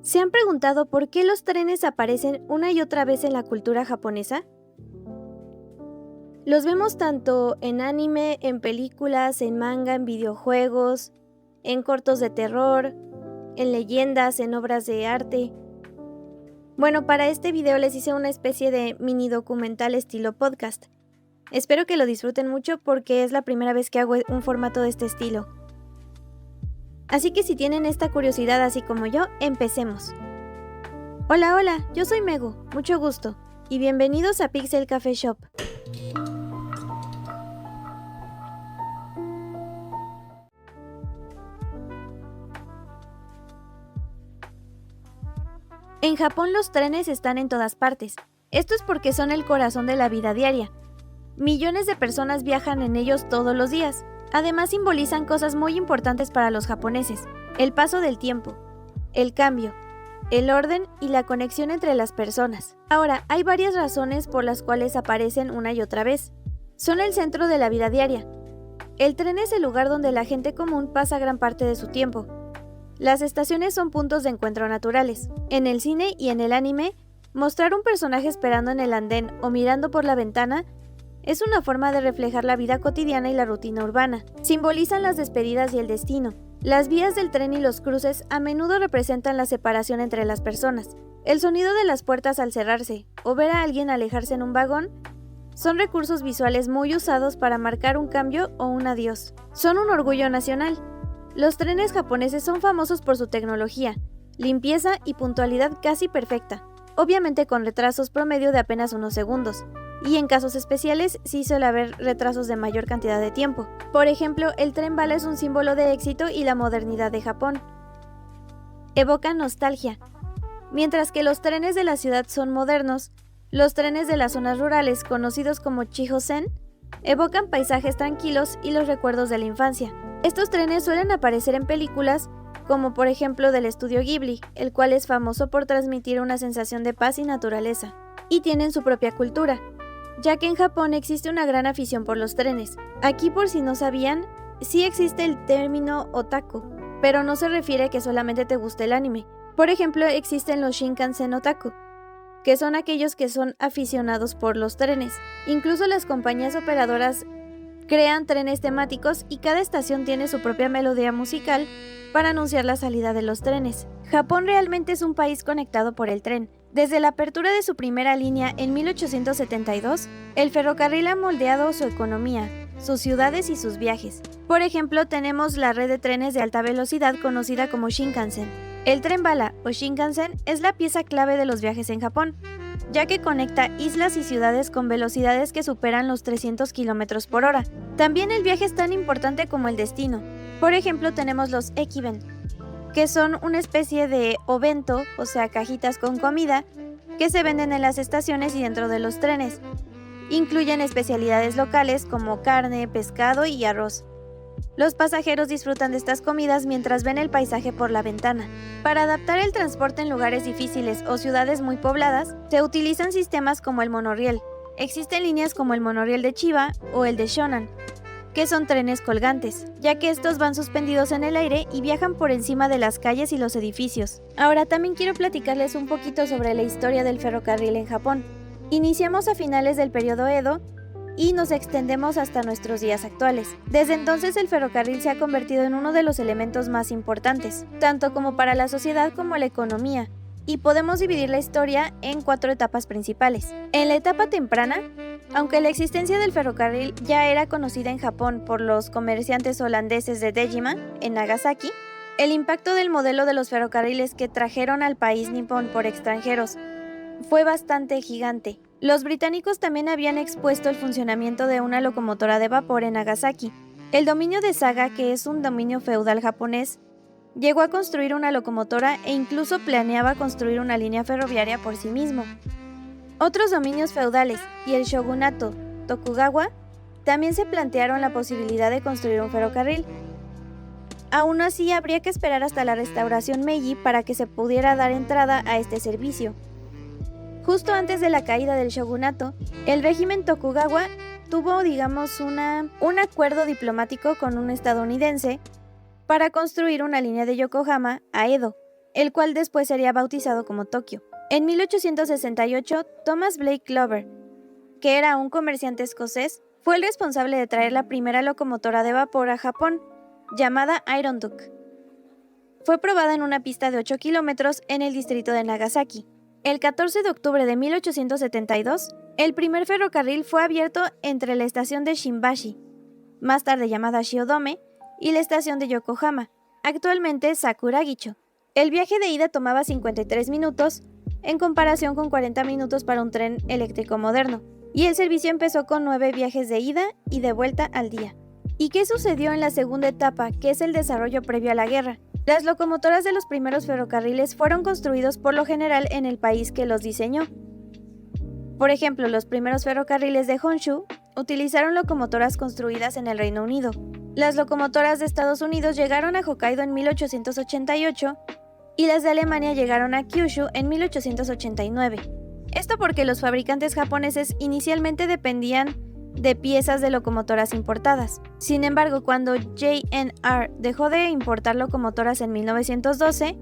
¿Se han preguntado por qué los trenes aparecen una y otra vez en la cultura japonesa? Los vemos tanto en anime, en películas, en manga, en videojuegos, en cortos de terror, en leyendas, en obras de arte. Bueno, para este video les hice una especie de mini documental estilo podcast. Espero que lo disfruten mucho porque es la primera vez que hago un formato de este estilo. Así que si tienen esta curiosidad así como yo, empecemos. Hola, yo soy Megu, mucho gusto, y bienvenidos a Pixel Café Shop. En Japón los trenes están en todas partes. Esto es porque son el corazón de la vida diaria. Millones de personas viajan en ellos todos los días. Además simbolizan cosas muy importantes para los japoneses: el paso del tiempo, el cambio, el orden y la conexión entre las personas. Ahora, hay varias razones por las cuales aparecen una y otra vez. Son el centro de la vida diaria. El tren es el lugar donde la gente común pasa gran parte de su tiempo. Las estaciones son puntos de encuentro naturales. En el cine y en el anime, mostrar un personaje esperando en el andén o mirando por la ventana es una forma de reflejar la vida cotidiana y la rutina urbana. Simbolizan las despedidas y el destino. Las vías del tren y los cruces a menudo representan la separación entre las personas. El sonido de las puertas al cerrarse o ver a alguien alejarse en un vagón son recursos visuales muy usados para marcar un cambio o un adiós. Son un orgullo nacional. Los trenes japoneses son famosos por su tecnología, limpieza y puntualidad casi perfecta, obviamente con retrasos promedio de apenas unos segundos. Y en casos especiales sí suele haber retrasos de mayor cantidad de tiempo. Por ejemplo, el tren bala es un símbolo de éxito y la modernidad de Japón. Evocan nostalgia. Mientras que los trenes de la ciudad son modernos, los trenes de las zonas rurales, conocidos como Chihosen, evocan paisajes tranquilos y los recuerdos de la infancia. Estos trenes suelen aparecer en películas, como por ejemplo del estudio Ghibli, el cual es famoso por transmitir una sensación de paz y naturaleza. Y tienen su propia cultura, ya que en Japón existe una gran afición por los trenes. Aquí, por si no sabían, sí existe el término otaku, pero no se refiere a que solamente te guste el anime. Por ejemplo, existen los Shinkansen otaku, que son aquellos que son aficionados por los trenes. Incluso las compañías operadoras crean trenes temáticos y cada estación tiene su propia melodía musical para anunciar la salida de los trenes. Japón realmente es un país conectado por el tren. Desde la apertura de su primera línea en 1872, el ferrocarril ha moldeado su economía, sus ciudades y sus viajes. Por ejemplo, tenemos la red de trenes de alta velocidad conocida como Shinkansen. El tren bala o Shinkansen es la pieza clave de los viajes en Japón, ya que conecta islas y ciudades con velocidades que superan los 300 km por hora. También el viaje es tan importante como el destino. Por ejemplo, tenemos los ekiben, que son una especie de obento, o sea, cajitas con comida, que se venden en las estaciones y dentro de los trenes. Incluyen especialidades locales como carne, pescado y arroz. Los pasajeros disfrutan de estas comidas mientras ven el paisaje por la ventana. Para adaptar el transporte en lugares difíciles o ciudades muy pobladas, se utilizan sistemas como el monorriel. Existen líneas como el monorriel de Chiba o el de Shonan, que son trenes colgantes, ya que estos van suspendidos en el aire y viajan por encima de las calles y los edificios. Ahora también quiero platicarles un poquito sobre la historia del ferrocarril en Japón. Iniciamos a finales del periodo Edo y nos extendemos hasta nuestros días actuales. Desde entonces el ferrocarril se ha convertido en uno de los elementos más importantes, tanto como para la sociedad como la economía, y podemos dividir la historia en 4 etapas principales. En la etapa temprana, aunque la existencia del ferrocarril ya era conocida en Japón por los comerciantes holandeses de Dejima, en Nagasaki, el impacto del modelo de los ferrocarriles que trajeron al país nipón por extranjeros fue bastante gigante. Los británicos también habían expuesto el funcionamiento de una locomotora de vapor en Nagasaki. El dominio de Saga, que es un dominio feudal japonés, llegó a construir una locomotora e incluso planeaba construir una línea ferroviaria por sí mismo. Otros dominios feudales y el shogunato Tokugawa también se plantearon la posibilidad de construir un ferrocarril. Aún así, habría que esperar hasta la restauración Meiji para que se pudiera dar entrada a este servicio. Justo antes de la caída del shogunato, el régimen Tokugawa tuvo, un acuerdo diplomático con un estadounidense para construir una línea de Yokohama a Edo. el cual después sería bautizado como Tokio. En 1868, Thomas Blake Glover, que era un comerciante escocés, fue el responsable de traer la primera locomotora de vapor a Japón, llamada Iron Duke. Fue probada en una pista de 8 kilómetros en el distrito de Nagasaki. El 14 de octubre de 1872, el primer ferrocarril fue abierto entre la estación de Shimbashi, más tarde llamada Shiodome, y la estación de Yokohama, actualmente Sakuragicho. El viaje de ida tomaba 53 minutos, en comparación con 40 minutos para un tren eléctrico moderno, y el servicio empezó con 9 viajes de ida y de vuelta al día. ¿Y qué sucedió en la segunda etapa, que es el desarrollo previo a la guerra? Las locomotoras de los primeros ferrocarriles fueron construidos por lo general en el país que los diseñó. Por ejemplo, los primeros ferrocarriles de Honshu utilizaron locomotoras construidas en el Reino Unido. Las locomotoras de Estados Unidos llegaron a Hokkaido en 1888 y las de Alemania llegaron a Kyushu en 1889. Esto porque los fabricantes japoneses inicialmente dependían de piezas de locomotoras importadas. Sin embargo, cuando J&R dejó de importar locomotoras en 1912,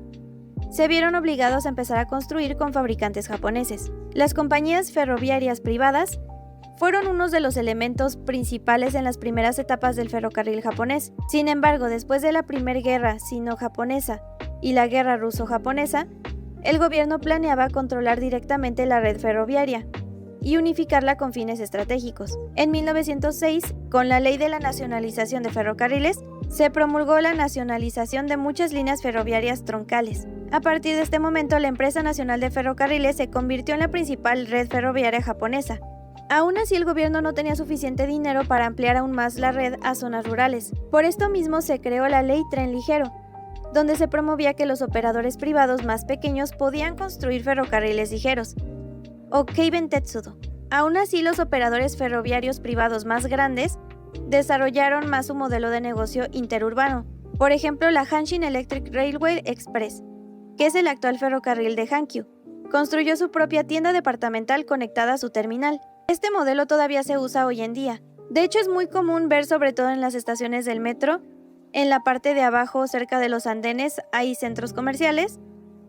se vieron obligados a empezar a construir con fabricantes japoneses. Las compañías ferroviarias privadas fueron unos de los elementos principales en las primeras etapas del ferrocarril japonés. Sin embargo, después de la Primera Guerra Sino-Japonesa y la Guerra Ruso-Japonesa, el gobierno planeaba controlar directamente la red ferroviaria y unificarla con fines estratégicos. En 1906, con la Ley de la Nacionalización de Ferrocarriles, se promulgó la nacionalización de muchas líneas ferroviarias troncales. A partir de este momento, la Empresa Nacional de Ferrocarriles se convirtió en la principal red ferroviaria japonesa. Aún así, el gobierno no tenía suficiente dinero para ampliar aún más la red a zonas rurales. Por esto mismo se creó la Ley Tren Ligero, donde se promovía que los operadores privados más pequeños podían construir ferrocarriles ligeros, o Keiben Tetsudo. Aún así, los operadores ferroviarios privados más grandes desarrollaron más su modelo de negocio interurbano. Por ejemplo, la Hanshin Electric Railway Express, que es el actual ferrocarril de Hankyu, construyó su propia tienda departamental conectada a su terminal. Este modelo todavía se usa hoy en día. De hecho, es muy común ver, sobre todo en las estaciones del metro, en la parte de abajo, cerca de los andenes, hay centros comerciales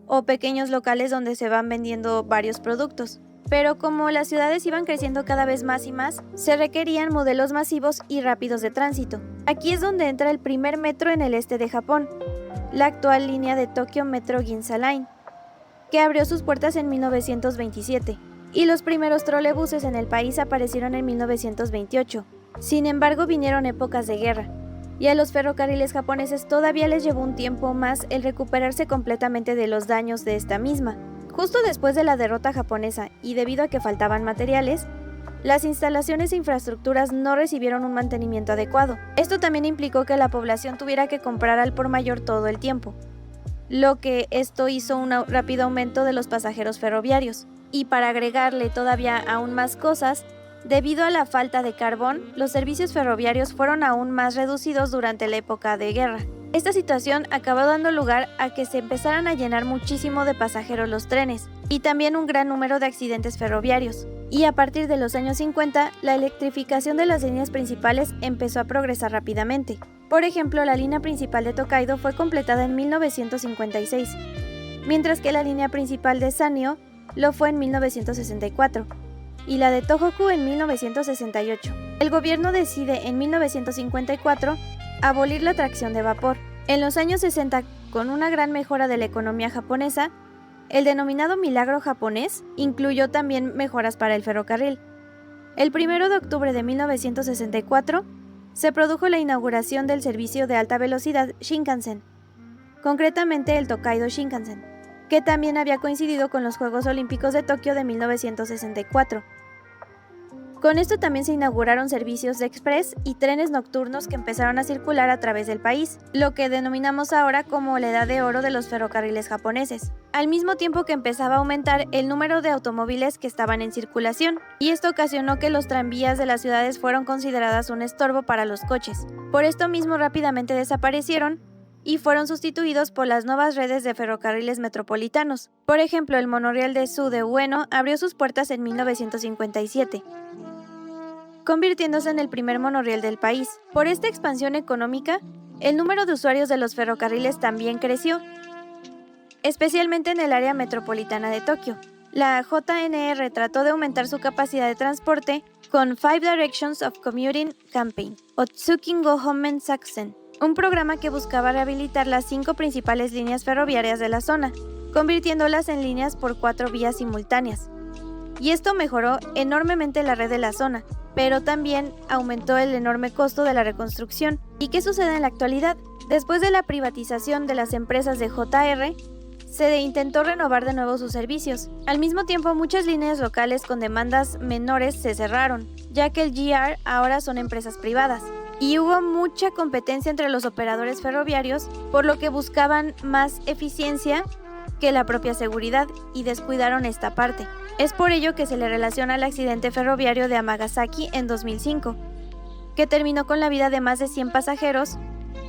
o pequeños locales donde se van vendiendo varios productos. Pero como las ciudades iban creciendo cada vez más y más, se requerían modelos masivos y rápidos de tránsito. Aquí es donde entra el primer metro en el este de Japón, la actual línea de Tokyo Metro Ginza Line, que abrió sus puertas en 1927, y los primeros trolebuses en el país aparecieron en 1928. Sin embargo, vinieron épocas de guerra, y a los ferrocarriles japoneses todavía les llevó un tiempo más el recuperarse completamente de los daños de esta misma. Justo después de la derrota japonesa y debido a que faltaban materiales, las instalaciones e infraestructuras no recibieron un mantenimiento adecuado. Esto también implicó que la población tuviera que comprar al por mayor todo el tiempo, lo que esto hizo un rápido aumento de los pasajeros ferroviarios. Y para agregarle todavía aún más cosas, debido a la falta de carbón, los servicios ferroviarios fueron aún más reducidos durante la época de guerra. Esta situación acabó dando lugar a que se empezaran a llenar muchísimo de pasajeros los trenes, y también un gran número de accidentes ferroviarios. Y a partir de los años 50, la electrificación de las líneas principales empezó a progresar rápidamente. Por ejemplo, la línea principal de Tokaido fue completada en 1956, mientras que la línea principal de Sanyo lo fue en 1964, y la de Tohoku en 1968. El gobierno decide en 1954 abolir la tracción de vapor. En los años 60, con una gran mejora de la economía japonesa, el denominado milagro japonés incluyó también mejoras para el ferrocarril. El 1 de octubre de 1964 se produjo la inauguración del servicio de alta velocidad Shinkansen, concretamente el Tokaido Shinkansen, que también había coincidido con los Juegos Olímpicos de Tokio de 1964. Con esto también se inauguraron servicios de express y trenes nocturnos que empezaron a circular a través del país, lo que denominamos ahora como la edad de oro de los ferrocarriles japoneses, al mismo tiempo que empezaba a aumentar el número de automóviles que estaban en circulación, y esto ocasionó que los tranvías de las ciudades fueron consideradas un estorbo para los coches. Por esto mismo rápidamente desaparecieron y fueron sustituidos por las nuevas redes de ferrocarriles metropolitanos. Por ejemplo, el monorriel de Su-de Ueno abrió sus puertas en 1957. Convirtiéndose en el primer monorriel del país. Por esta expansión económica, el número de usuarios de los ferrocarriles también creció. especialmente en el área metropolitana de Tokio. La JNR trató de aumentar su capacidad de transporte con Five Directions of Commuting Campaign, o Tsukingo Homen Saksen, un programa que buscaba rehabilitar las 5 principales líneas ferroviarias de la zona, convirtiéndolas en líneas por 4 vías simultáneas. Y esto mejoró enormemente la red de la zona, pero también aumentó el enorme costo de la reconstrucción. ¿Y qué sucede en la actualidad? Después de la privatización de las empresas de JR, se intentó renovar de nuevo sus servicios. Al mismo tiempo, muchas líneas locales con demandas menores se cerraron, ya que el GR ahora son empresas privadas. Y hubo mucha competencia entre los operadores ferroviarios, por lo que buscaban más eficiencia que la propia seguridad y descuidaron esta parte. Es por ello que se le relaciona al accidente ferroviario de Amagasaki en 2005, que terminó con la vida de más de 100 pasajeros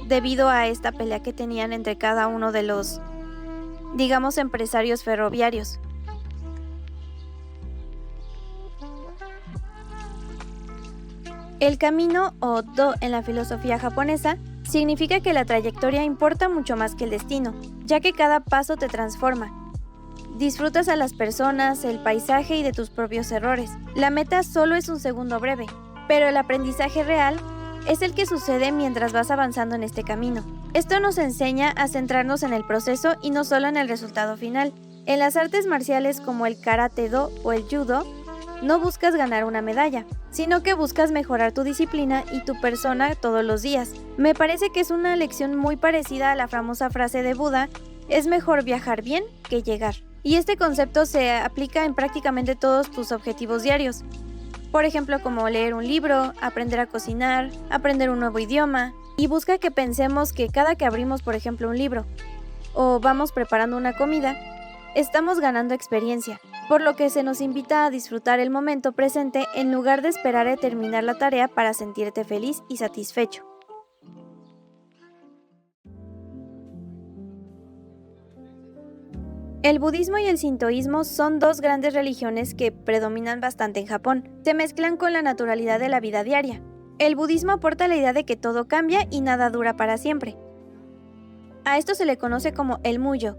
debido a esta pelea que tenían entre cada uno de los, digamos, empresarios ferroviarios. El camino, o do en la filosofía japonesa, significa que la trayectoria importa mucho más que el destino, ya que cada paso te transforma. Disfrutas a las personas, el paisaje y de tus propios errores. La meta solo es un segundo breve, pero el aprendizaje real es el que sucede mientras vas avanzando en este camino. Esto nos enseña a centrarnos en el proceso y no solo en el resultado final. En las artes marciales como el karate-do o el judo, no buscas ganar una medalla, sino que buscas mejorar tu disciplina y tu persona todos los días. Me parece que es una lección muy parecida a la famosa frase de Buda: es mejor viajar bien que llegar. Y este concepto se aplica en prácticamente todos tus objetivos diarios. Por ejemplo, como leer un libro, aprender a cocinar, aprender un nuevo idioma. Y busca que pensemos que cada que abrimos, por ejemplo, un libro o vamos preparando una comida, estamos ganando experiencia, por lo que se nos invita a disfrutar el momento presente en lugar de esperar a terminar la tarea para sentirte feliz y satisfecho. El budismo y el sintoísmo son 2 grandes religiones que predominan bastante en Japón. Se mezclan con la naturalidad de la vida diaria. El budismo aporta la idea de que todo cambia y nada dura para siempre. A esto se le conoce como el Muyo.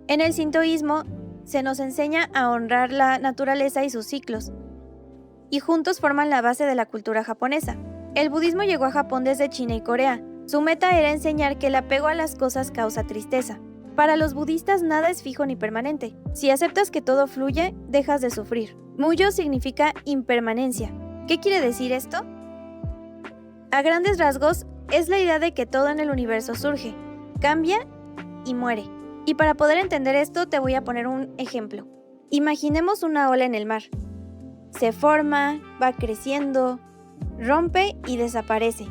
En el sintoísmo se nos enseña a honrar la naturaleza y sus ciclos, y juntos forman la base de la cultura japonesa. El budismo llegó a Japón desde China y Corea. Su meta era enseñar que el apego a las cosas causa tristeza. Para los budistas nada es fijo ni permanente. Si aceptas que todo fluye, dejas de sufrir. Muyo significa impermanencia. ¿Qué quiere decir esto? A grandes rasgos, es la idea de que todo en el universo surge, cambia y muere. Y para poder entender esto, te voy a poner un ejemplo. Imaginemos una ola en el mar. Se forma, va creciendo, rompe y desaparece.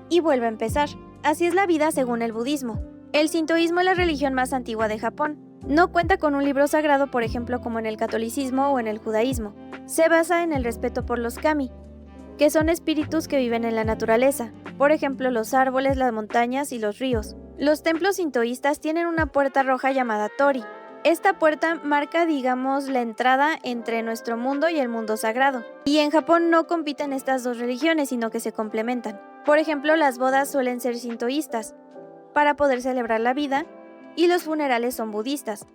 Y vuelve a empezar. Así es la vida según el budismo. El sintoísmo es la religión más antigua de Japón. No cuenta con un libro sagrado, por ejemplo, como en el catolicismo o en el judaísmo. Se basa en el respeto por los kami, que son espíritus que viven en la naturaleza, por ejemplo, los árboles, las montañas y los ríos. Los templos sintoístas tienen una puerta roja llamada Tori. Esta puerta marca, digamos, la entrada entre nuestro mundo y el mundo sagrado. Y en Japón no compiten estas 2 religiones, sino que se complementan. Por ejemplo, las bodas suelen ser sintoístas, para poder celebrar la vida, y los funerales son budistas,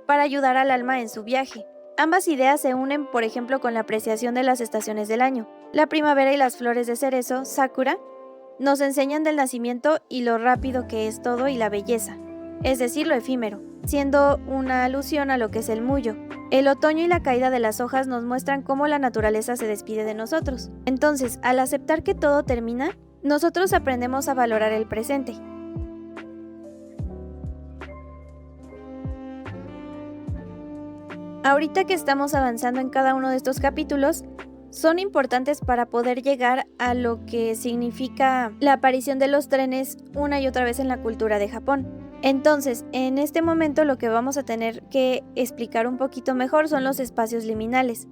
para ayudar al alma en su viaje. Ambas ideas se unen, por ejemplo, con la apreciación de las estaciones del año. La primavera y las flores de cerezo, sakura, nos enseñan del nacimiento y lo rápido que es todo y la belleza, es decir, lo efímero, siendo una alusión a lo que es el muyo. El otoño y la caída de las hojas nos muestran cómo la naturaleza se despide de nosotros. Entonces, al aceptar que todo termina, nosotros aprendemos a valorar el presente. Ahorita que estamos avanzando en cada uno de estos capítulos, son importantes para poder llegar a lo que significa la aparición de los trenes una y otra vez en la cultura de Japón. Entonces, en este momento lo que vamos a tener que explicar un poquito mejor son los espacios liminales.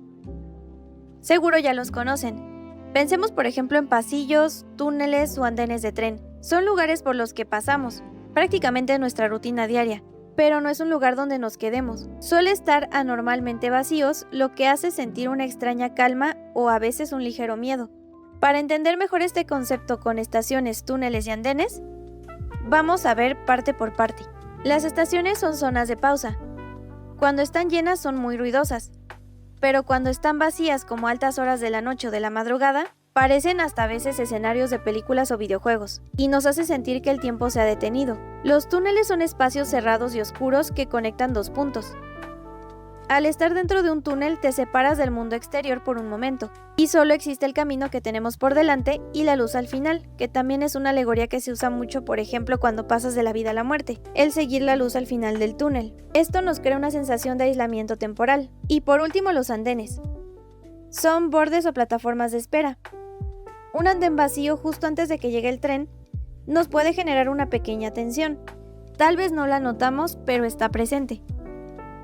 Seguro ya los conocen. Pensemos por ejemplo en pasillos, túneles o andenes de tren. Son lugares por los que pasamos, prácticamente en nuestra rutina diaria. Pero no es un lugar donde nos quedemos. Suele estar anormalmente vacíos, lo que hace sentir una extraña calma o a veces un ligero miedo. Para entender mejor este concepto con estaciones, túneles y andenes, vamos a ver parte por parte. Las estaciones son zonas de pausa. Cuando están llenas son muy ruidosas, pero cuando están vacías como a altas horas de la noche o de la madrugada, parecen hasta a veces escenarios de películas o videojuegos, y nos hace sentir que el tiempo se ha detenido. Los túneles son espacios cerrados y oscuros que conectan dos puntos. Al estar dentro de un túnel te separas del mundo exterior por un momento, y solo existe el camino que tenemos por delante y la luz al final, que también es una alegoría que se usa mucho, por ejemplo, cuando pasas de la vida a la muerte, el seguir la luz al final del túnel. Esto nos crea una sensación de aislamiento temporal. Y por último, los andenes. Son bordes o plataformas de espera. Un andén vacío justo antes de que llegue el tren nos puede generar una pequeña tensión. Tal vez no la notamos, pero está presente.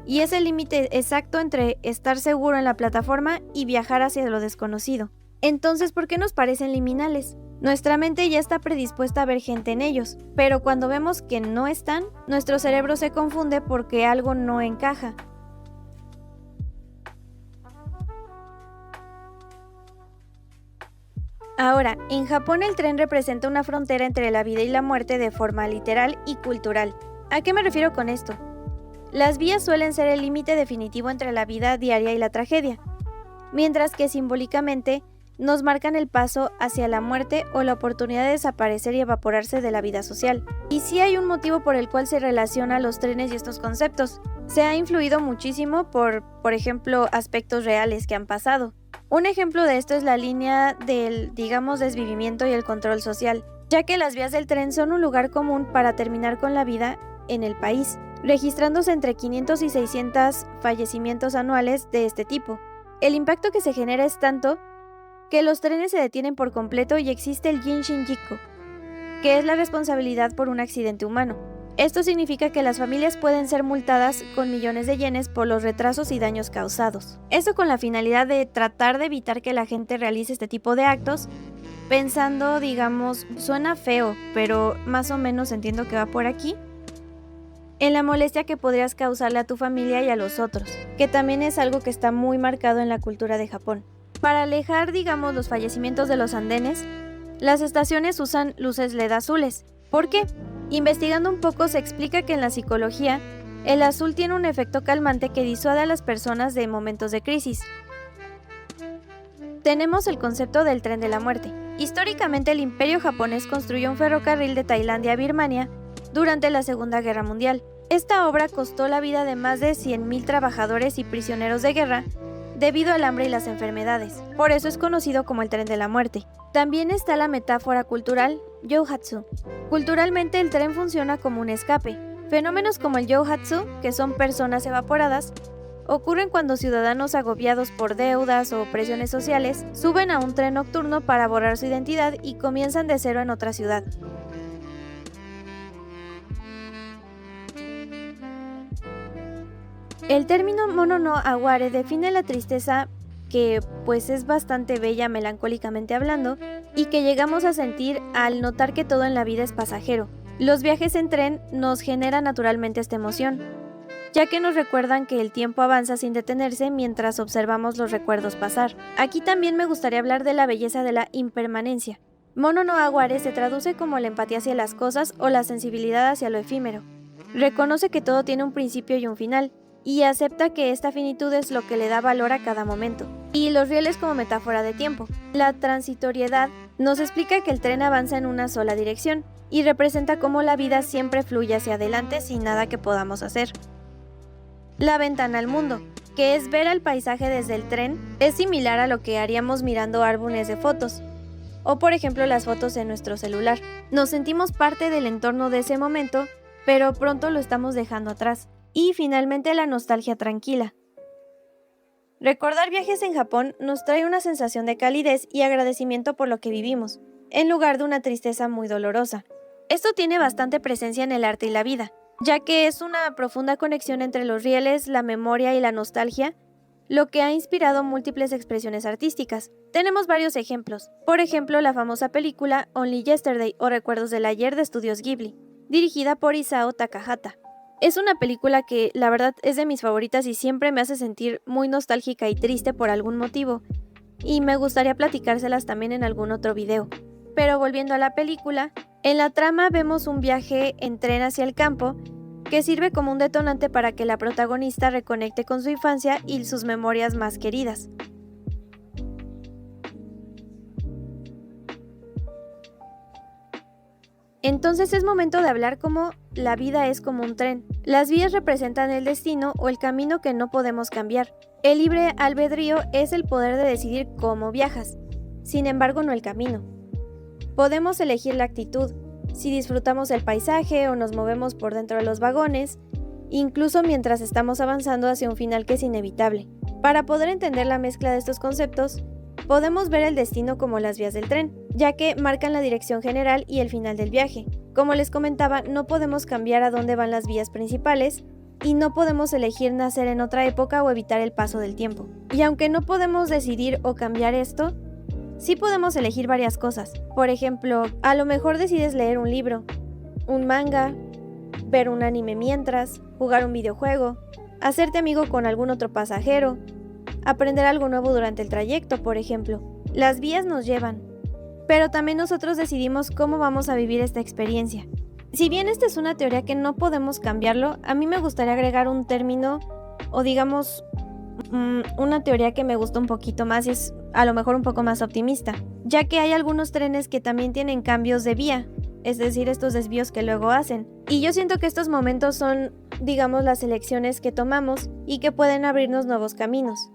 Y es el límite exacto entre estar seguro en la plataforma y viajar hacia lo desconocido. Entonces, ¿por qué nos parecen liminales? Nuestra mente ya está predispuesta a ver gente en ellos, pero cuando vemos que no están, nuestro cerebro se confunde porque algo no encaja. Ahora, en Japón el tren representa una frontera entre la vida y la muerte de forma literal y cultural. ¿A qué me refiero con esto? Las vías suelen ser el límite definitivo entre la vida diaria y la tragedia, mientras que simbólicamente nos marcan el paso hacia la muerte o la oportunidad de desaparecer y evaporarse de la vida social. Y sí hay un motivo por el cual se relaciona los trenes y estos conceptos. Se ha influido muchísimo por ejemplo, aspectos reales que han pasado. Un ejemplo de esto es la línea del, desvivimiento y el control social, ya que las vías del tren son un lugar común para terminar con la vida en el país, registrándose entre 500 y 600 fallecimientos anuales de este tipo. El impacto que se genera es tanto que los trenes se detienen por completo y existe el Jinshin-jiko, que es la responsabilidad por un accidente humano. Esto significa que las familias pueden ser multadas con millones de yenes por los retrasos y daños causados. Esto con la finalidad de tratar de evitar que la gente realice este tipo de actos, pensando, suena feo, pero más o menos entiendo que va por aquí, en la molestia que podrías causarle a tu familia y a los otros, que también es algo que está muy marcado en la cultura de Japón. Para alejar, los fallecimientos de los andenes, las estaciones usan luces LED azules. ¿Por qué? Investigando un poco se explica que en la psicología, el azul tiene un efecto calmante que disuade a las personas de momentos de crisis. Tenemos el concepto del tren de la muerte. Históricamente el imperio japonés construyó un ferrocarril de Tailandia a Birmania durante la Segunda Guerra Mundial. Esta obra costó la vida de más de 100.000 trabajadores y prisioneros de guerra debido al hambre y las enfermedades. Por eso es conocido como el tren de la muerte. También está la metáfora cultural Youhatsu. Culturalmente el tren funciona como un escape. Fenómenos como el Youhatsu, que son personas evaporadas, ocurren cuando ciudadanos agobiados por deudas o presiones sociales suben a un tren nocturno para borrar su identidad y comienzan de cero en otra ciudad. El término mono no aware define la tristeza que pues es bastante bella melancólicamente hablando y que llegamos a sentir al notar que todo en la vida es pasajero. Los viajes en tren nos generan naturalmente esta emoción, ya que nos recuerdan que el tiempo avanza sin detenerse mientras observamos los recuerdos pasar. Aquí también me gustaría hablar de la belleza de la impermanencia. Mono no aware se traduce como la empatía hacia las cosas o la sensibilidad hacia lo efímero. Reconoce que todo tiene un principio y un final, y acepta que esta finitud es lo que le da valor a cada momento. Y los rieles como metáfora de tiempo. La transitoriedad nos explica que el tren avanza en una sola dirección y representa cómo la vida siempre fluye hacia adelante sin nada que podamos hacer. La ventana al mundo, que es ver al paisaje desde el tren, es similar a lo que haríamos mirando álbumes de fotos, o por ejemplo las fotos en nuestro celular. Nos sentimos parte del entorno de ese momento, pero pronto lo estamos dejando atrás. Y finalmente la nostalgia tranquila. Recordar viajes en Japón nos trae una sensación de calidez y agradecimiento por lo que vivimos, en lugar de una tristeza muy dolorosa. Esto tiene bastante presencia en el arte y la vida, ya que es una profunda conexión entre los rieles, la memoria y la nostalgia, lo que ha inspirado múltiples expresiones artísticas. Tenemos varios ejemplos, por ejemplo la famosa película Only Yesterday o Recuerdos del Ayer de Estudios Ghibli, dirigida por Isao Takahata. Es una película que la verdad es de mis favoritas y siempre me hace sentir muy nostálgica y triste por algún motivo, y me gustaría platicárselas también en algún otro video. Pero volviendo a la película, en la trama vemos un viaje en tren hacia el campo, que sirve como un detonante para que la protagonista reconecte con su infancia y sus memorias más queridas. Entonces es momento de hablar cómo la vida es como un tren. Las vías representan el destino o el camino que no podemos cambiar. El libre albedrío es el poder de decidir cómo viajas, sin embargo no el camino. Podemos elegir la actitud, si disfrutamos el paisaje o nos movemos por dentro de los vagones, incluso mientras estamos avanzando hacia un final que es inevitable. Para poder entender la mezcla de estos conceptos, podemos ver el destino como las vías del tren, ya que marcan la dirección general y el final del viaje. Como les comentaba, no podemos cambiar a dónde van las vías principales y no podemos elegir nacer en otra época o evitar el paso del tiempo. Y aunque no podemos decidir o cambiar esto, sí podemos elegir varias cosas. Por ejemplo, a lo mejor decides leer un libro, un manga, ver un anime mientras, jugar un videojuego, hacerte amigo con algún otro pasajero, aprender algo nuevo durante el trayecto, por ejemplo. Las vías nos llevan, pero también nosotros decidimos cómo vamos a vivir esta experiencia. Si bien esta es una teoría que no podemos cambiarlo, a mí me gustaría agregar un término, o digamos, una teoría que me gusta un poquito más y es a lo mejor un poco más optimista, ya que hay algunos trenes que también tienen cambios de vía, es decir, estos desvíos que luego hacen. Y yo siento que estos momentos son, digamos, las elecciones que tomamos y que pueden abrirnos nuevos caminos.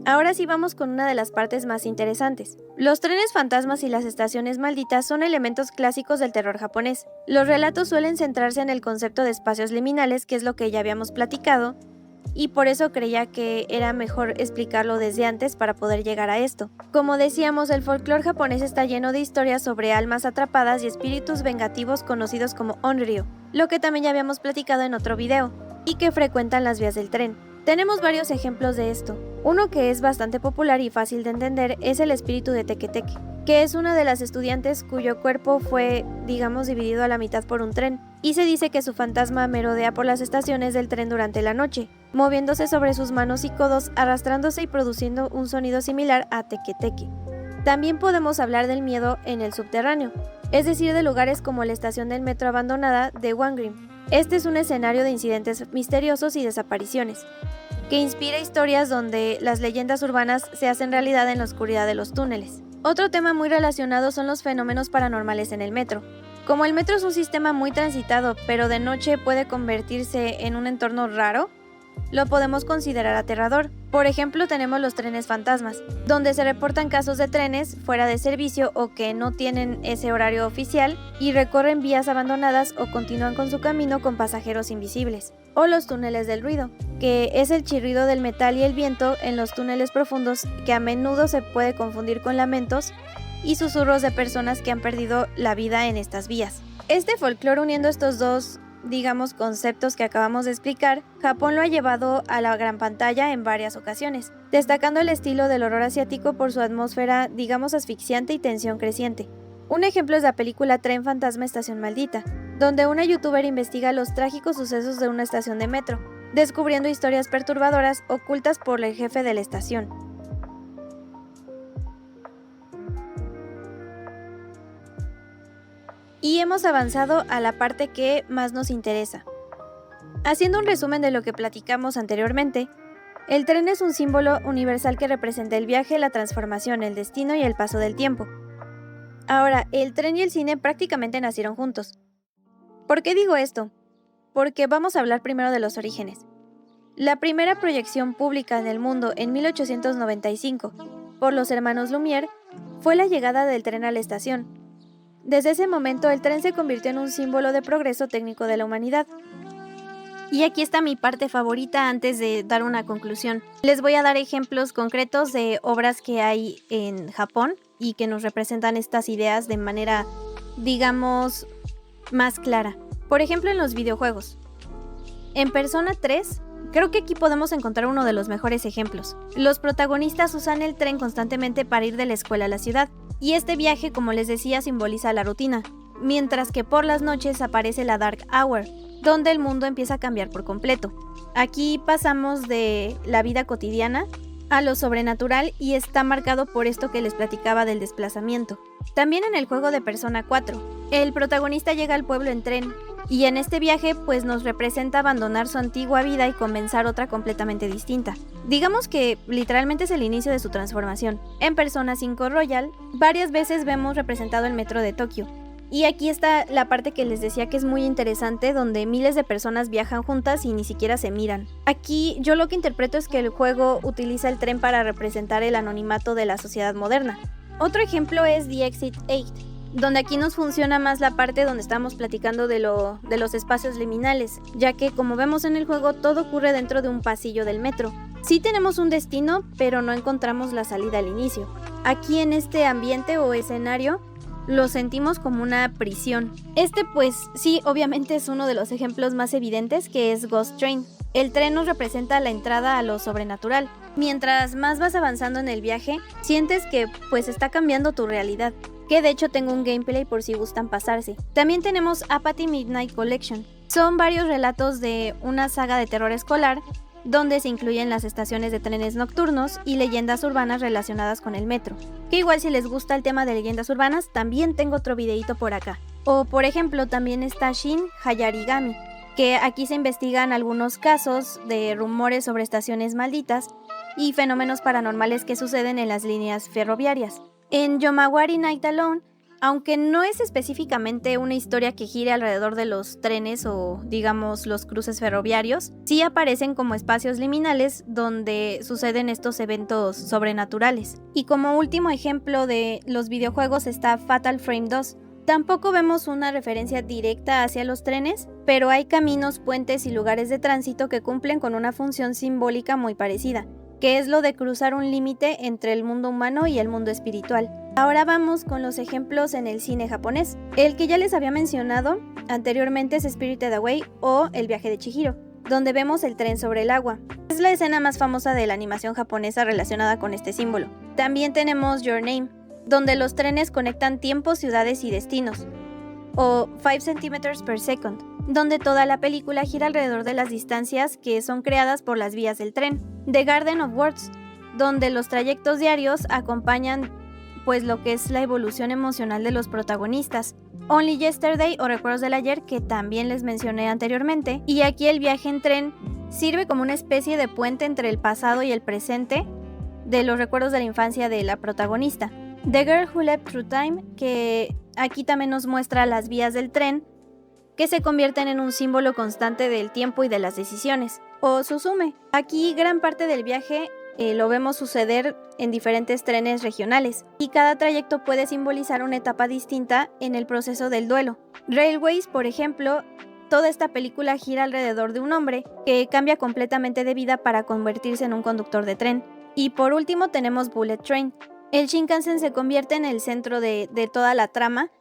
Ahora sí vamos con una de las partes más interesantes. Los trenes fantasmas y las estaciones malditas son elementos clásicos del terror japonés. Los relatos suelen centrarse en el concepto de espacios liminales, que es lo que ya habíamos platicado, y por eso creía que era mejor explicarlo desde antes para poder llegar a esto. Como decíamos, el folclore japonés está lleno de historias sobre almas atrapadas y espíritus vengativos conocidos como onryo, lo que también ya habíamos platicado en otro video, y que frecuentan las vías del tren. Tenemos varios ejemplos de esto. Uno que es bastante popular y fácil de entender es el espíritu de Teke Teke, que es una de las estudiantes cuyo cuerpo fue, digamos, dividido a la mitad por un tren, y se dice que su fantasma merodea por las estaciones del tren durante la noche, moviéndose sobre sus manos y codos, arrastrándose y produciendo un sonido similar a Teke Teke. También podemos hablar del miedo en el subterráneo, es decir, de lugares como la estación del metro abandonada de Wangrim. Este es un escenario de incidentes misteriosos y desapariciones, que inspira historias donde las leyendas urbanas se hacen realidad en la oscuridad de los túneles. Otro tema muy relacionado son los fenómenos paranormales en el metro. Como el metro es un sistema muy transitado, pero de noche puede convertirse en un entorno raro, lo podemos considerar aterrador. Por ejemplo, tenemos los trenes fantasmas, donde se reportan casos de trenes fuera de servicio o que no tienen ese horario oficial y recorren vías abandonadas o continúan con su camino con pasajeros invisibles. O los túneles del ruido, que es el chirrido del metal y el viento en los túneles profundos que a menudo se puede confundir con lamentos y susurros de personas que han perdido la vida en estas vías. Este folclore, uniendo estos dos, digamos, conceptos que acabamos de explicar, Japón lo ha llevado a la gran pantalla en varias ocasiones, destacando el estilo del horror asiático por su atmósfera, digamos, asfixiante y tensión creciente. Un ejemplo es la película Tren Fantasma Estación Maldita, donde una youtuber investiga los trágicos sucesos de una estación de metro, descubriendo historias perturbadoras ocultas por el jefe de la estación. Y hemos avanzado a la parte que más nos interesa. Haciendo un resumen de lo que platicamos anteriormente, el tren es un símbolo universal que representa el viaje, la transformación, el destino y el paso del tiempo. Ahora, el tren y el cine prácticamente nacieron juntos. ¿Por qué digo esto? Porque vamos a hablar primero de los orígenes. La primera proyección pública en el mundo en 1895, por los hermanos Lumière, fue la llegada del tren a la estación. Desde ese momento, el tren se convirtió en un símbolo de progreso técnico de la humanidad. Y aquí está mi parte favorita antes de dar una conclusión. Les voy a dar ejemplos concretos de obras que hay en Japón y que nos representan estas ideas de manera, digamos, más clara. Por ejemplo, en los videojuegos. En Persona 3, creo que aquí podemos encontrar uno de los mejores ejemplos. Los protagonistas usan el tren constantemente para ir de la escuela a la ciudad. Y este viaje, como les decía, simboliza la rutina, mientras que por las noches aparece la Dark Hour, donde el mundo empieza a cambiar por completo. Aquí pasamos de la vida cotidiana a lo sobrenatural y está marcado por esto que les platicaba del desplazamiento. También en el juego de Persona 4, el protagonista llega al pueblo en tren y en este viaje pues nos representa abandonar su antigua vida y comenzar otra completamente distinta. Digamos que literalmente es el inicio de su transformación. En Persona 5 Royal, varias veces vemos representado el metro de Tokio. Y aquí está la parte que les decía que es muy interesante, donde miles de personas viajan juntas y ni siquiera se miran. Aquí yo lo que interpreto es que el juego utiliza el tren para representar el anonimato de la sociedad moderna. Otro ejemplo es The Exit 8, donde aquí nos funciona más la parte donde estamos platicando de los espacios liminales, ya que como vemos en el juego todo ocurre dentro de un pasillo del metro. Sí tenemos un destino, pero no encontramos la salida al inicio. Aquí en este ambiente o escenario lo sentimos como una prisión. Pues sí, obviamente es uno de los ejemplos más evidentes, que es Ghost Train. El tren nos representa la entrada a lo sobrenatural. Mientras más vas avanzando en el viaje, sientes que pues está cambiando tu realidad, que de hecho tengo un gameplay por si gustan pasarse. También tenemos Apathy Midnight Collection. Son varios relatos de una saga de terror escolar, donde se incluyen las estaciones de trenes nocturnos y leyendas urbanas relacionadas con el metro. Que igual si les gusta el tema de leyendas urbanas, también tengo otro videito por acá. O por ejemplo también está Shin Hayarigami, que aquí se investigan algunos casos de rumores sobre estaciones malditas y fenómenos paranormales que suceden en las líneas ferroviarias. En Yomawari Night Alone, aunque no es específicamente una historia que gire alrededor de los trenes o, digamos, los cruces ferroviarios, sí aparecen como espacios liminales donde suceden estos eventos sobrenaturales. Y como último ejemplo de los videojuegos está Fatal Frame 2. Tampoco vemos una referencia directa hacia los trenes, pero hay caminos, puentes y lugares de tránsito que cumplen con una función simbólica muy parecida, que es lo de cruzar un límite entre el mundo humano y el mundo espiritual. Ahora vamos con los ejemplos en el cine japonés. El que ya les había mencionado anteriormente es Spirited Away o El viaje de Chihiro, donde vemos el tren sobre el agua. Es la escena más famosa de la animación japonesa relacionada con este símbolo. También tenemos Your Name, donde los trenes conectan tiempos, ciudades y destinos. O 5 cm per second, donde toda la película gira alrededor de las distancias que son creadas por las vías del tren. The Garden of Words, donde los trayectos diarios acompañan pues lo que es la evolución emocional de los protagonistas. Only Yesterday o Recuerdos del Ayer, que también les mencioné anteriormente, y aquí el viaje en tren sirve como una especie de puente entre el pasado y el presente de los recuerdos de la infancia de la protagonista. The Girl Who Leapt Through Time, que aquí también nos muestra las vías del tren, que se convierten en un símbolo constante del tiempo y de las decisiones. O Suzume, aquí gran parte del viaje lo vemos suceder en diferentes trenes regionales, y cada trayecto puede simbolizar una etapa distinta en el proceso del duelo. Railways, por ejemplo, toda esta película gira alrededor de un hombre que cambia completamente de vida para convertirse en un conductor de tren. Y por último tenemos Bullet Train. El Shinkansen se convierte en el centro de toda la trama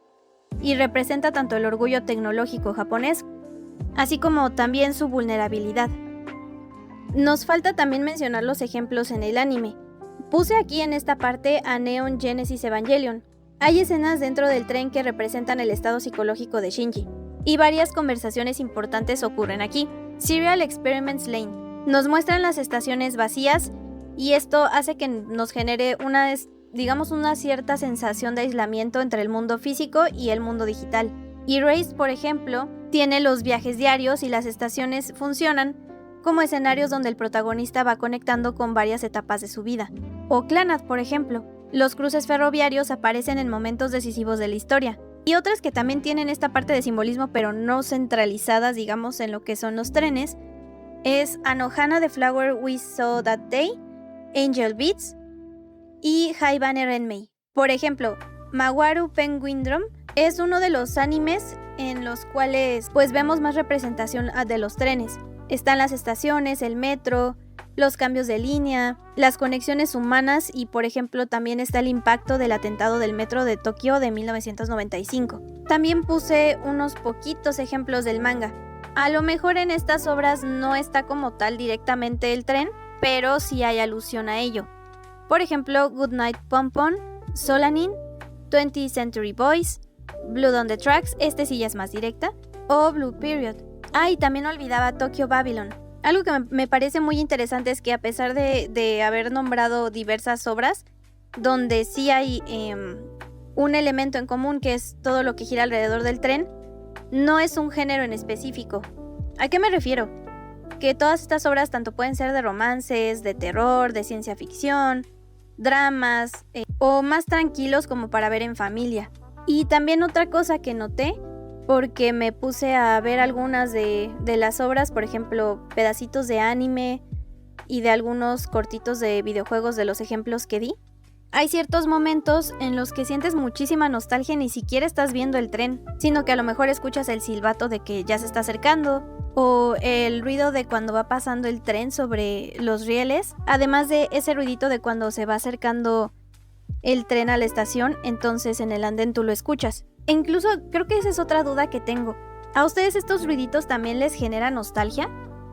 y representa tanto el orgullo tecnológico japonés, así como también su vulnerabilidad. Nos falta también mencionar los ejemplos en el anime. Puse aquí en esta parte a Neon Genesis Evangelion. Hay escenas dentro del tren que representan el estado psicológico de Shinji, y varias conversaciones importantes ocurren aquí. Serial Experiments Lane. Nos muestran las estaciones vacías y esto hace que nos genere una cierta sensación de aislamiento entre el mundo físico y el mundo digital. Erased, por ejemplo, tiene los viajes diarios y las estaciones funcionan como escenarios donde el protagonista va conectando con varias etapas de su vida. O Clannad, por ejemplo, los cruces ferroviarios aparecen en momentos decisivos de la historia. Y otras que también tienen esta parte de simbolismo pero no centralizadas, digamos, en lo que son los trenes, es Anohana the Flower We Saw That Day, Angel Beats y High Banner Enmei. Por ejemplo, Mawaru Penguin Drum es uno de los animes en los cuales pues vemos más representación de los trenes. Están las estaciones, el metro, los cambios de línea, las conexiones humanas y por ejemplo también está el impacto del atentado del metro de Tokio de 1995. También puse unos poquitos ejemplos del manga. A lo mejor en estas obras no está como tal directamente el tren, pero sí hay alusión a ello. Por ejemplo, Goodnight Pompon, Solanin, 20th Century Boys, Blood on the Tracks, sí ya es más directa, o Blue Period. Y también olvidaba Tokyo Babylon. Algo que me parece muy interesante es que a pesar de haber nombrado diversas obras, donde sí hay un elemento en común que es todo lo que gira alrededor del tren, no es un género en específico. ¿A qué me refiero? Que todas estas obras tanto pueden ser de romances, de terror, de ciencia ficción, dramas o más tranquilos como para ver en familia. Y también otra cosa que noté, porque me puse a ver algunas de las obras, por ejemplo, pedacitos de anime y de algunos cortitos de videojuegos de los ejemplos que di. Hay ciertos momentos en los que sientes muchísima nostalgia y ni siquiera estás viendo el tren, sino que a lo mejor escuchas el silbato de que ya se está acercando, o el ruido de cuando va pasando el tren sobre los rieles, además de ese ruidito de cuando se va acercando el tren a la estación, entonces en el andén tú lo escuchas. E incluso creo que esa es otra duda que tengo. ¿A ustedes estos ruiditos también les genera nostalgia?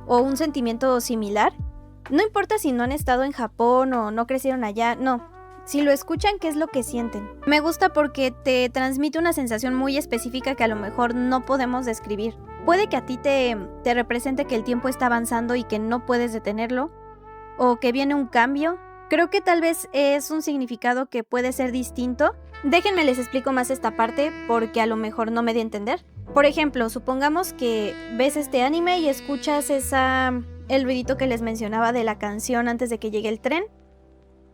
¿O un sentimiento similar? No importa si no han estado en Japón o no crecieron allá, no. Si lo escuchan, ¿qué es lo que sienten? Me gusta porque te transmite una sensación muy específica que a lo mejor no podemos describir. Puede que a ti te represente que el tiempo está avanzando y que no puedes detenerlo, o que viene un cambio. Creo que tal vez es un significado que puede ser distinto. Déjenme les explico más esta parte porque a lo mejor no me di a entender. Por ejemplo, supongamos que ves este anime y escuchas el ruidito que les mencionaba de la canción antes de que llegue el tren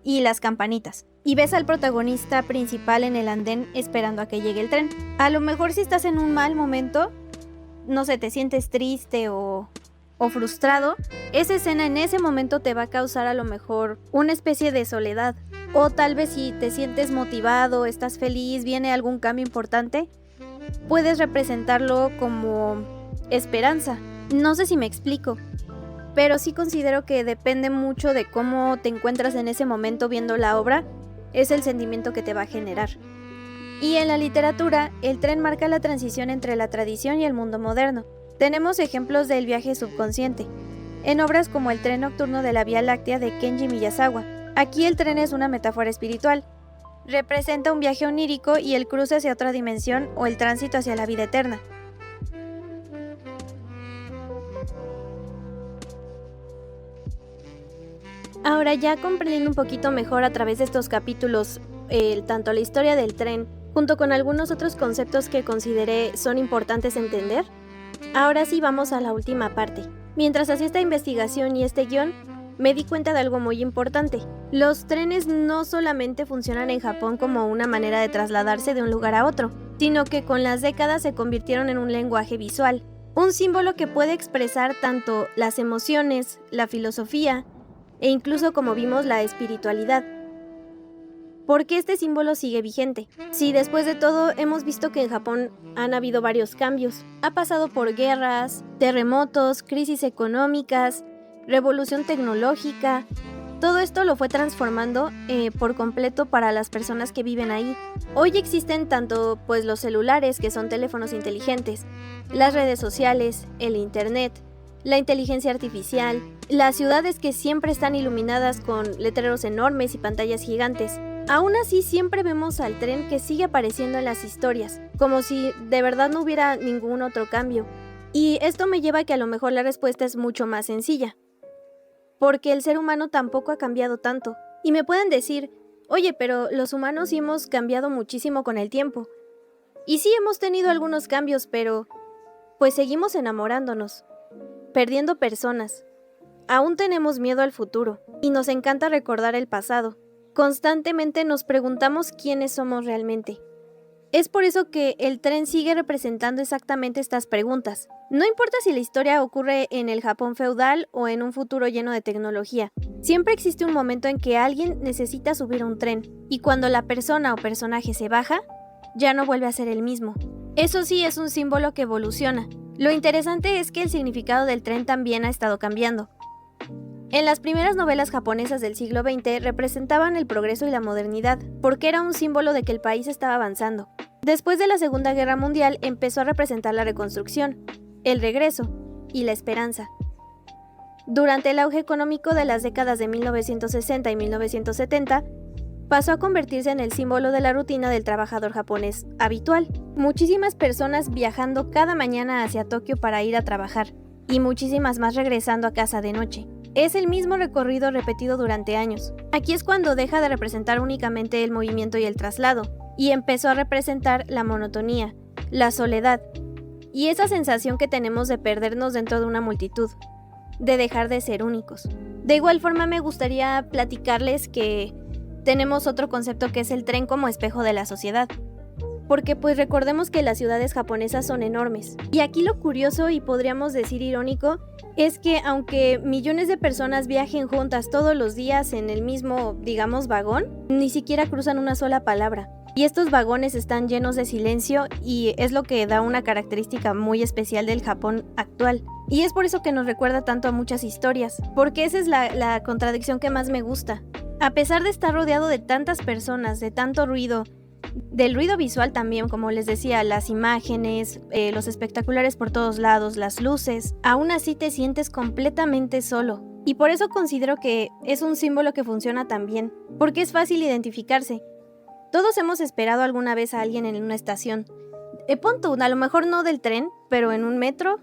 y las campanitas. Y ves al protagonista principal en el andén esperando a que llegue el tren. A lo mejor si estás en un mal momento, no sé, te sientes triste o frustrado, esa escena en ese momento te va a causar a lo mejor una especie de soledad. O tal vez si te sientes motivado, estás feliz, viene algún cambio importante, puedes representarlo como esperanza. No sé si me explico, pero sí considero que depende mucho de cómo te encuentras en ese momento viendo la obra, es el sentimiento que te va a generar. Y en la literatura, el tren marca la transición entre la tradición y el mundo moderno. Tenemos ejemplos del viaje subconsciente, en obras como El tren nocturno de la Vía Láctea de Kenji Miyazawa. Aquí el tren es una metáfora espiritual. Representa un viaje onírico y el cruce hacia otra dimensión o el tránsito hacia la vida eterna. Ahora ya comprendiendo un poquito mejor a través de estos capítulos tanto la historia del tren, junto con algunos otros conceptos que consideré son importantes entender, ahora sí vamos a la última parte. Mientras hacía esta investigación y este guión, me di cuenta de algo muy importante. Los trenes no solamente funcionan en Japón como una manera de trasladarse de un lugar a otro, sino que con las décadas se convirtieron en un lenguaje visual, un símbolo que puede expresar tanto las emociones, la filosofía e incluso, como vimos, la espiritualidad. ¿Por qué este símbolo sigue vigente? Si después de todo hemos visto que en Japón han habido varios cambios. Ha pasado por guerras, terremotos, crisis económicas, revolución tecnológica. Todo esto lo fue transformando por completo para las personas que viven ahí. Hoy existen tanto los celulares, que son teléfonos inteligentes, las redes sociales, el internet, la inteligencia artificial, las ciudades que siempre están iluminadas con letreros enormes y pantallas gigantes. Aún así siempre vemos al tren que sigue apareciendo en las historias, como si de verdad no hubiera ningún otro cambio. Y esto me lleva a que a lo mejor la respuesta es mucho más sencilla. Porque el ser humano tampoco ha cambiado tanto. Y me pueden decir, oye, pero los humanos sí hemos cambiado muchísimo con el tiempo. Y sí hemos tenido algunos cambios, pero pues seguimos enamorándonos, perdiendo personas. Aún tenemos miedo al futuro y nos encanta recordar el pasado. Constantemente nos preguntamos quiénes somos realmente. Es por eso que el tren sigue representando exactamente estas preguntas. No importa si la historia ocurre en el Japón feudal o en un futuro lleno de tecnología. Siempre existe un momento en que alguien necesita subir a un tren, y cuando la persona o personaje se baja, ya no vuelve a ser el mismo. Eso sí es un símbolo que evoluciona. Lo interesante es que el significado del tren también ha estado cambiando. En las primeras novelas japonesas del siglo XX representaban el progreso y la modernidad, porque era un símbolo de que el país estaba avanzando. Después de la Segunda Guerra Mundial empezó a representar la reconstrucción, el regreso y la esperanza. Durante el auge económico de las décadas de 1960 y 1970, pasó a convertirse en el símbolo de la rutina del trabajador japonés habitual. Muchísimas personas viajando cada mañana hacia Tokio para ir a trabajar. y muchísimas más regresando a casa de noche. Es el mismo recorrido repetido durante años. Aquí es cuando deja de representar únicamente el movimiento y el traslado, y empezó a representar la monotonía, la soledad, y esa sensación que tenemos de perdernos dentro de una multitud, de dejar de ser únicos. De igual forma me gustaría platicarles que tenemos otro concepto que es el tren como espejo de la sociedad. Porque pues recordemos que las ciudades japonesas son enormes. Y aquí lo curioso y podríamos decir irónico es que aunque millones de personas viajen juntas todos los días en el mismo, digamos, vagón, ni siquiera cruzan una sola palabra. Y estos vagones están llenos de silencio y es lo que da una característica muy especial del Japón actual. Y es por eso que nos recuerda tanto a muchas historias, porque esa es la contradicción que más me gusta. A pesar de estar rodeado de tantas personas, de tanto ruido, del ruido visual también, como les decía, las imágenes, los espectaculares por todos lados, las luces, aún así te sientes completamente solo. Y por eso considero que es un símbolo que funciona tan bien, porque es fácil identificarse. Todos hemos esperado alguna vez a alguien en una estación. Pon tú, a lo mejor no del tren, pero en un metro,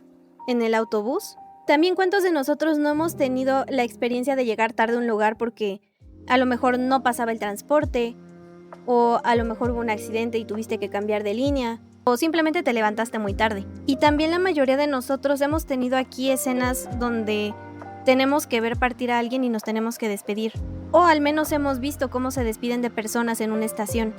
en el autobús. También cuántos de nosotros no hemos tenido la experiencia de llegar tarde a un lugar porque a lo mejor no pasaba el transporte, o a lo mejor hubo un accidente y tuviste que cambiar de línea, o simplemente te levantaste muy tarde. Y también la mayoría de nosotros hemos tenido aquí escenas donde tenemos que ver partir a alguien y nos tenemos que despedir. O al menos hemos visto cómo se despiden de personas en una estación.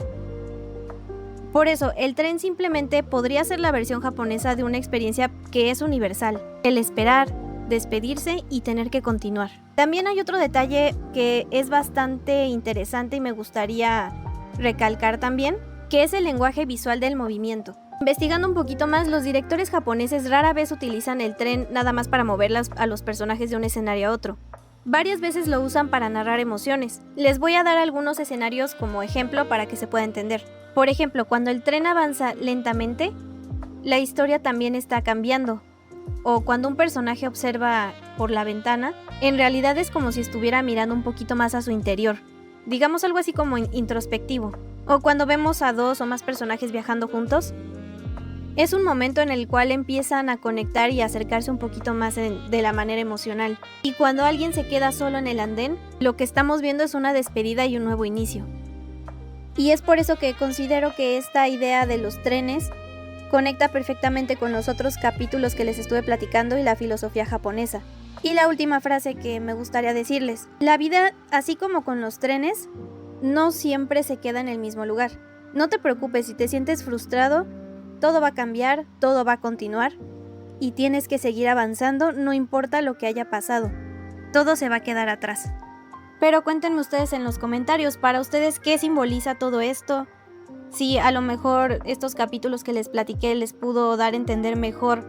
Por eso, el tren simplemente podría ser la versión japonesa de una experiencia que es universal. El esperar, despedirse y tener que continuar. También hay otro detalle que es bastante interesante y me gustaría recalcar también, que es el lenguaje visual del movimiento. Investigando un poquito más, los directores japoneses rara vez utilizan el tren nada más para mover a los personajes de un escenario a otro. Varias veces lo usan para narrar emociones. Les voy a dar algunos escenarios como ejemplo para que se pueda entender. Por ejemplo, cuando el tren avanza lentamente, la historia también está cambiando. O cuando un personaje observa por la ventana, en realidad es como si estuviera mirando un poquito más a su interior. Digamos algo así como introspectivo. O cuando vemos a dos o más personajes viajando juntos, es un momento en el cual empiezan a conectar y acercarse un poquito más de la manera emocional. Y cuando alguien se queda solo en el andén, lo que estamos viendo es una despedida y un nuevo inicio. Y es por eso que considero que esta idea de los trenes conecta perfectamente con los otros capítulos que les estuve platicando y la filosofía japonesa. Y la última frase que me gustaría decirles: la vida, así como con los trenes, no siempre se queda en el mismo lugar. No te preocupes si te sientes frustrado. Todo va a cambiar, todo va a continuar y tienes que seguir avanzando, no importa lo que haya pasado. Todo se va a quedar atrás. Pero cuéntenme ustedes en los comentarios, para ustedes, ¿qué simboliza todo esto? Si a lo mejor estos capítulos que les platiqué les pudo dar a entender mejor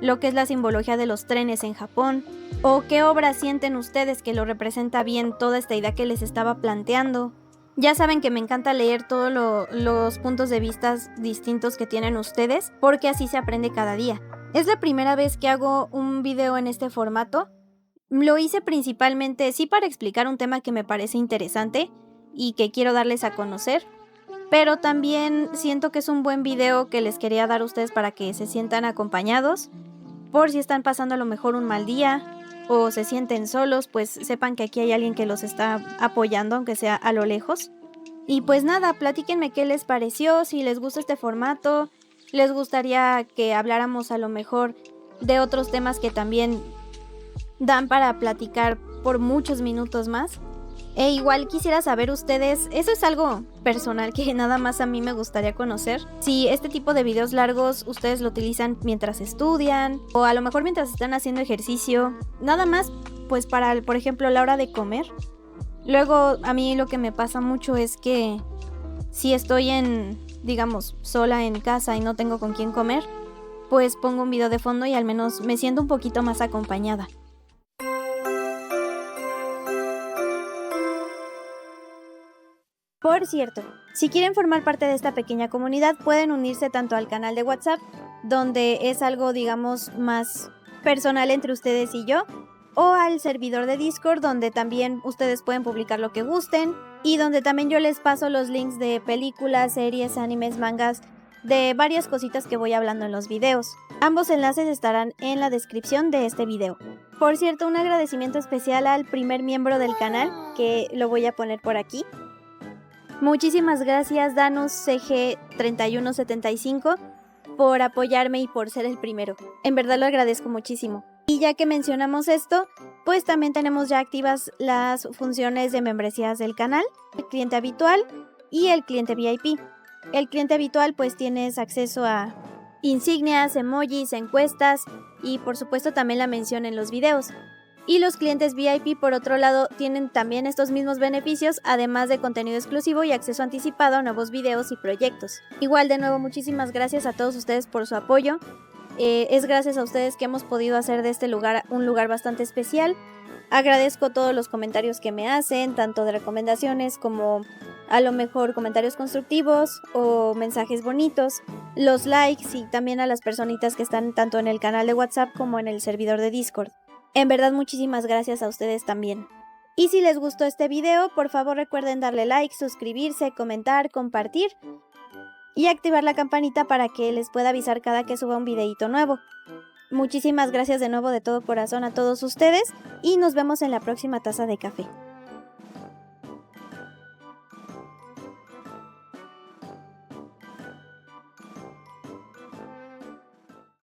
lo que es la simbología de los trenes en Japón, o qué obra sienten ustedes que lo representa bien toda esta idea que les estaba planteando. Ya saben que me encanta leer todos los puntos de vista distintos que tienen ustedes, porque así se aprende cada día. Es la primera vez que hago un video en este formato. Lo hice principalmente sí para explicar un tema que me parece interesante y que quiero darles a conocer, pero también siento que es un buen video que les quería dar a ustedes para que se sientan acompañados, por si están pasando a lo mejor un mal día o se sienten solos, pues sepan que aquí hay alguien que los está apoyando, aunque sea a lo lejos. Y pues nada, platíquenme qué les pareció, si les gusta este formato, les gustaría que habláramos a lo mejor de otros temas que también dan para platicar por muchos minutos más. E igual quisiera saber ustedes, eso es algo personal que nada más a mí me gustaría conocer, si este tipo de videos largos ustedes lo utilizan mientras estudian o a lo mejor mientras están haciendo ejercicio, nada más pues para, por ejemplo, la hora de comer. Luego a mí lo que me pasa mucho es que si estoy digamos, sola en casa y no tengo con quién comer, pues pongo un video de fondo y al menos me siento un poquito más acompañada. Por cierto, si quieren formar parte de esta pequeña comunidad, pueden unirse tanto al canal de WhatsApp, donde es algo, digamos, más personal entre ustedes y yo, o al servidor de Discord, donde también ustedes pueden publicar lo que gusten, y donde también yo les paso los links de películas, series, animes, mangas, de varias cositas que voy hablando en los videos. Ambos enlaces estarán en la descripción de este video. Por cierto, un agradecimiento especial al primer miembro del canal, que lo voy a poner por aquí. Muchísimas gracias Danus CG3175 por apoyarme y por ser el primero. En verdad lo agradezco muchísimo. Y ya que mencionamos esto, pues también tenemos ya activas las funciones de membresías del canal, el cliente habitual y el cliente VIP. El cliente habitual pues tienes acceso a insignias, emojis, encuestas y por supuesto también la mención en los videos. Y los clientes VIP por otro lado tienen también estos mismos beneficios, además de contenido exclusivo y acceso anticipado a nuevos videos y proyectos. Igual de nuevo muchísimas gracias a todos ustedes por su apoyo. Es gracias a ustedes que hemos podido hacer de este lugar un lugar bastante especial. Agradezco todos los comentarios que me hacen, tanto de recomendaciones como a lo mejor comentarios constructivos o mensajes bonitos, los likes y también a las personitas que están tanto en el canal de WhatsApp como en el servidor de Discord. En verdad muchísimas gracias a ustedes también. Y si les gustó este video, por favor recuerden darle like, suscribirse, comentar, compartir y activar la campanita para que les pueda avisar cada que suba un videito nuevo. Muchísimas gracias de nuevo de todo corazón a todos ustedes y nos vemos en la próxima taza de café.